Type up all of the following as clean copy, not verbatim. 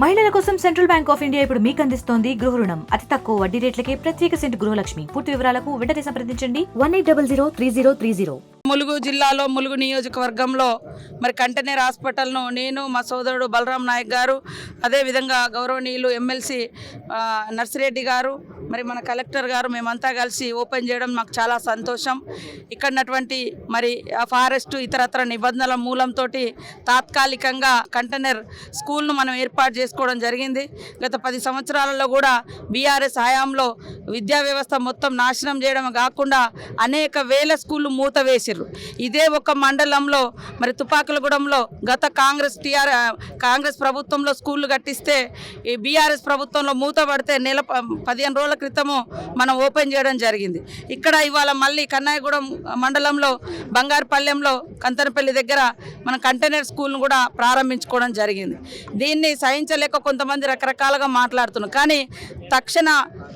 మహిళల కోసం central bank of India ఇప్పుడు మీకు అందిస్తోంది గృహ రుణం. అతి తక్కువ వడ్డీ రేట్లకే ప్రత్యేక సెంటు గృహలక్ష్మి. పూర్తి వివరాలకు వెంటనే సంప్రదించండి 18003030. ములుగు జిల్లాలో ములుగు నియోజకవర్గంలో మరి కంటనేర్ హాస్పిటల్ను నేను మా సోదరుడు బలరాం నాయక్ గారు, అదేవిధంగా గౌరవనీయులు ఎమ్మెల్సీ నర్సిరెడ్డి గారు, మరి మన కలెక్టర్ గారు మేమంతా కలిసి ఓపెన్ చేయడం మాకు చాలా సంతోషం. ఇక్కడటువంటి మరి ఫారెస్ట్ ఇతరత్ర నిబంధనల మూలంతో తాత్కాలికంగా కంటనేర్ స్కూల్ను మనం ఏర్పాటు చేసుకోవడం జరిగింది. గత 10 సంవత్సరాలలో కూడా బీఆర్ఎస్ హయాంలో విద్యా వ్యవస్థ మొత్తం నాశనం చేయడం కాకుండా అనేక వేల స్కూళ్ళు మూత వేసిర్రు. ఇదే ఒక మండలంలో మరి తుపాకులగూడెంలో గత కాంగ్రెస్ ప్రభుత్వంలో స్కూళ్ళు కట్టిస్తే ఈ బీఆర్ఎస్ ప్రభుత్వంలో మూత పడితే 15 రోజుల క్రితము మనం ఓపెన్ చేయడం జరిగింది. ఇక్కడ ఇవాళ మళ్ళీ కన్నాయగూడెం మండలంలో బంగారుపల్లెంలో కంతనపల్లి దగ్గర మన కంటైనర్ స్కూల్ను కూడా ప్రారంభించుకోవడం జరిగింది. దీన్ని సహించలేక కొంతమంది రకరకాలుగా మాట్లాడుతున్నారు. కానీ తక్షణ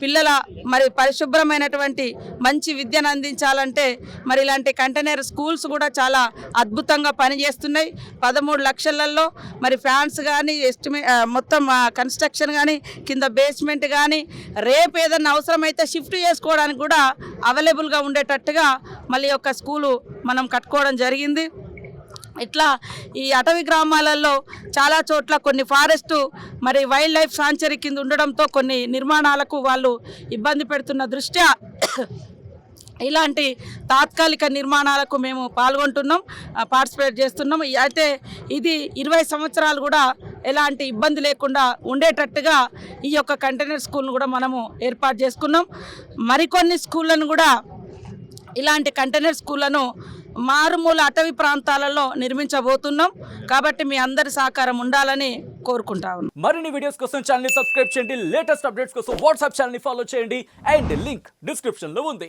పిల్లల మరి పరిశుభ్రమైనటువంటి మంచి విద్యను అందించాలంటే మరి ఇలాంటి కంటైనర్ స్కూల్స్ కూడా చాలా అద్భుతంగా పనిచేస్తున్నాయి. 13 లక్షలలో మరి ఫ్యాన్స్ కానీ మొత్తం కన్స్ట్రక్షన్ కానీ కింద బేస్మెంట్ కానీ రేపు ఏదన్నా అవసరమైతే షిఫ్ట్ చేసుకోవడానికి కూడా అవైలబుల్గా ఉండేటట్టుగా మళ్ళీ ఒక స్కూలు మనం కట్టుకోవడం జరిగింది. ఇట్లా ఈ అటవీ గ్రామాలలో చాలా చోట్ల కొన్ని ఫారెస్టు మరి వైల్డ్ లైఫ్ సాంచురీ కింద ఉండడంతో కొన్ని నిర్మాణాలకు వాళ్ళు ఇబ్బంది పెడుతున్న దృష్ట్యా ఇలాంటి తాత్కాలిక నిర్మాణాలకు మేము పార్టిసిపేట్ చేస్తున్నాం. అయితే ఇది 20 సంవత్సరాలు కూడా ఎలాంటి ఇబ్బంది లేకుండా ఉండేటట్టుగా ఈ యొక్క కంటైనర్ స్కూల్ను కూడా మనము ఏర్పాటు చేసుకున్నాం. మరికొన్ని స్కూళ్ళను కూడా ఇలాంటి కంటైనర్ స్కూళ్ళను మారుమూల అటవీ ప్రాంతాలలో నిర్మించబోతున్నాం. కాబట్టి మీ అందరి సహకారం ఉండాలని కోరుకుంటా ఉన్నాం. మరిన్ని వీడియోస్ కోసం ఛానల్ ని సబ్స్క్రైబ్ చేయండి. లేటెస్ట్ అప్డేట్స్ కోసం వాట్సాప్ ఛానల్ ని ఫాలో చేయండి. అండ్ లింక్ డిస్క్రిప్షన్ లో ఉంది.